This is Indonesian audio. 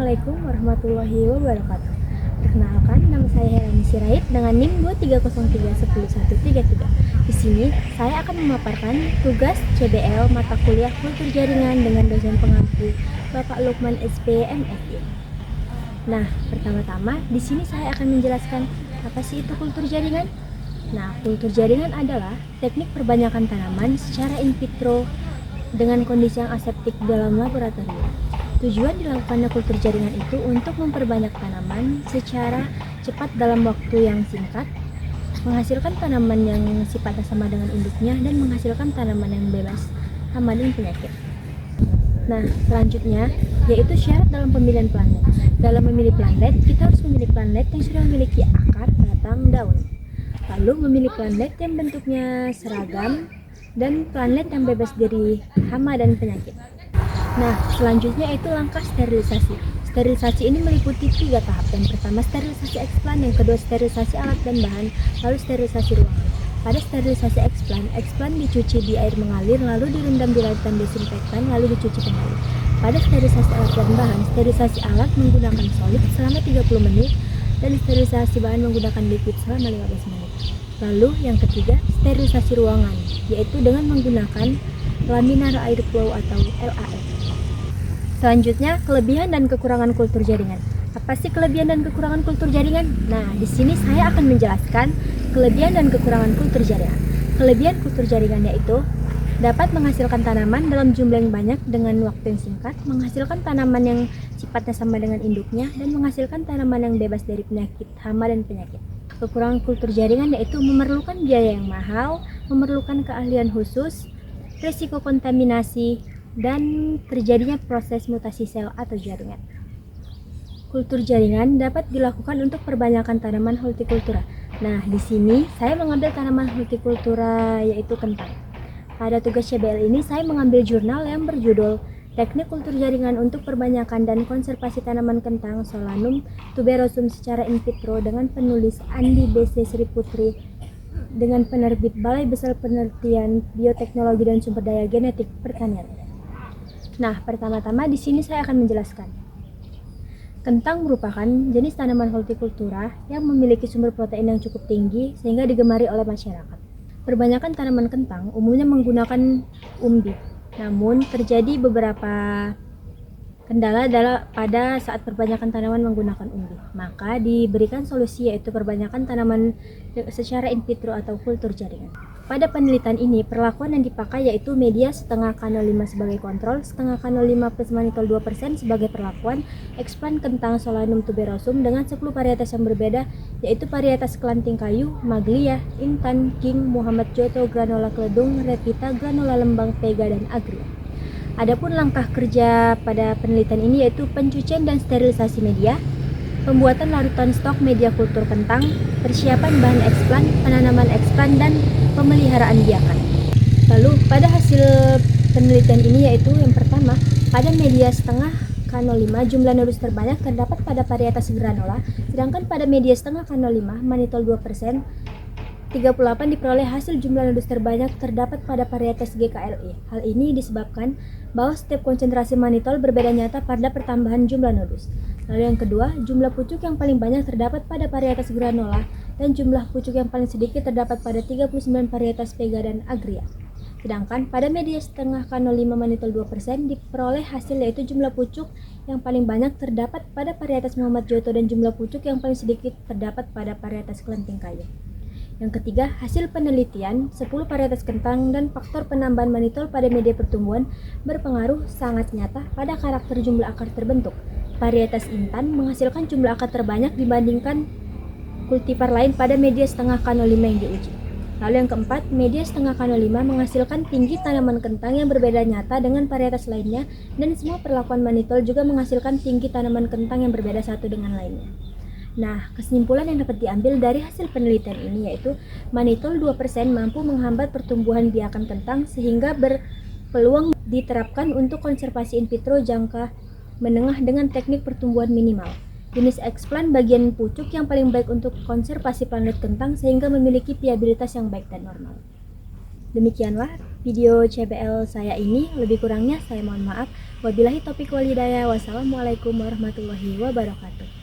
Assalamualaikum warahmatullahi wabarakatuh. Perkenalkan, nama saya Helani Sirait dengan NIM 230311133. Di sini saya akan memaparkan tugas CBL mata kuliah kultur jaringan dengan dosen pengampu Bapak Lukman SP MFI. Nah, pertama-tama di sini saya akan menjelaskan apa sih itu kultur jaringan. Nah, kultur jaringan adalah teknik perbanyakan tanaman secara in vitro dengan kondisi yang aseptik dalam laboratorium. Tujuan dilakukannya kultur jaringan itu untuk memperbanyak tanaman secara cepat dalam waktu yang singkat, menghasilkan tanaman yang sifatnya sama dengan induknya, dan menghasilkan tanaman yang bebas hama dan penyakit. Nah, selanjutnya yaitu syarat dalam pemilihan planet. Dalam memilih planet, kita harus memilih planet yang sudah memiliki akar, batang, daun. Lalu memilih planet yang bentuknya seragam dan planet yang bebas dari hama dan penyakit. Nah, selanjutnya itu langkah sterilisasi. Sterilisasi ini meliputi 3 tahap. Yang pertama sterilisasi eksplan, yang kedua sterilisasi alat dan bahan, lalu sterilisasi ruangan. Pada sterilisasi eksplan dicuci di air mengalir, lalu direndam di lautan desinfektan, lalu dicuci kembali. Pada sterilisasi alat dan bahan, sterilisasi alat menggunakan solid selama 30 menit dan sterilisasi bahan menggunakan liquid selama 15 menit. Lalu yang ketiga, sterilisasi ruangan, yaitu dengan menggunakan laminar air flow atau LAF. Selanjutnya, kelebihan dan kekurangan kultur jaringan. Apa sih kelebihan dan kekurangan kultur jaringan? Nah, di sini saya akan menjelaskan kelebihan dan kekurangan kultur jaringan. Kelebihan kultur jaringan yaitu dapat menghasilkan tanaman dalam jumlah yang banyak dengan waktu yang singkat, menghasilkan tanaman yang sifatnya sama dengan induknya, dan menghasilkan tanaman yang bebas dari penyakit, hama, dan penyakit. Kekurangan kultur jaringan yaitu memerlukan biaya yang mahal, memerlukan keahlian khusus, risiko kontaminasi, dan terjadinya proses mutasi sel atau jaringan. Kultur jaringan dapat dilakukan untuk perbanyakan tanaman hortikultura. Nah, di sini saya mengambil tanaman hortikultura yaitu kentang. Pada tugas CBL ini saya mengambil jurnal yang berjudul Teknik Kultur Jaringan untuk Perbanyakan dan Konservasi Tanaman Kentang Solanum tuberosum secara in vitro dengan penulis Andi BC Sri Putri dengan penerbit Balai Besar Penelitian Bioteknologi dan Sumber Daya Genetik Pertanian. Nah, pertama-tama di sini saya akan menjelaskan. Kentang merupakan jenis tanaman hortikultura yang memiliki sumber protein yang cukup tinggi sehingga digemari oleh masyarakat. Perbanyakan tanaman kentang umumnya menggunakan umbi. Namun, terjadi beberapa kendala pada saat perbanyakan tanaman menggunakan umbi. Maka diberikan solusi yaitu perbanyakan tanaman secara in vitro atau kultur jaringan. Pada penelitian ini, perlakuan yang dipakai yaitu media setengah K05 sebagai kontrol, setengah K05 plus manitol 2% sebagai perlakuan, eksplan kentang Solanum tuberosum dengan 10 varietas yang berbeda, yaitu varietas kelanting kayu, Maglia, Intan, King, Muhammad Joto, Granola Kledung, Revita, Granola Lembang, Vega, dan Agria. Adapun langkah kerja pada penelitian ini yaitu pencucian dan sterilisasi media, pembuatan larutan stok media kultur kentang, persiapan bahan eksplan, penanaman eksplan, dan pemeliharaan biakan. Lalu pada hasil penelitian ini yaitu yang pertama, pada media setengah K05 jumlah nodus terbanyak terdapat pada varietas granola, sedangkan pada media setengah K05 manitol 2%, 38 diperoleh hasil jumlah nodus terbanyak terdapat pada varietas GKLE. Hal ini disebabkan bahwa setiap konsentrasi manitol berbeda nyata pada pertambahan jumlah nodus. Lalu yang kedua, jumlah pucuk yang paling banyak terdapat pada varietas granola dan jumlah pucuk yang paling sedikit terdapat pada 39 varietas Vega dan Agria. Sedangkan pada media setengah K05 manitol 2% diperoleh hasil yaitu jumlah pucuk yang paling banyak terdapat pada varietas Muhammad Joto dan jumlah pucuk yang paling sedikit terdapat pada varietas kelenting kayu. Yang ketiga, hasil penelitian 10 varietas kentang dan faktor penambahan manitol pada media pertumbuhan berpengaruh sangat nyata pada karakter jumlah akar terbentuk. Varietas Intan menghasilkan jumlah akar terbanyak dibandingkan kultivar lain pada media setengah K05 yang diuji. Lalu yang keempat, media setengah K05 menghasilkan tinggi tanaman kentang yang berbeda nyata dengan varietas lainnya, dan semua perlakuan manitol juga menghasilkan tinggi tanaman kentang yang berbeda satu dengan lainnya. Nah, kesimpulan yang dapat diambil dari hasil penelitian ini yaitu manitol 2% mampu menghambat pertumbuhan biakan kentang sehingga berpeluang diterapkan untuk konservasi in vitro jangka menengah dengan teknik pertumbuhan minimal. Jenis eksplan bagian pucuk yang paling baik untuk konservasi planet kentang sehingga memiliki viabilitas yang baik dan normal. Demikianlah video CBL saya ini. Lebih kurangnya saya mohon maaf. Wabillahi taufiq wal hidayah. Wassalamualaikum warahmatullahi wabarakatuh.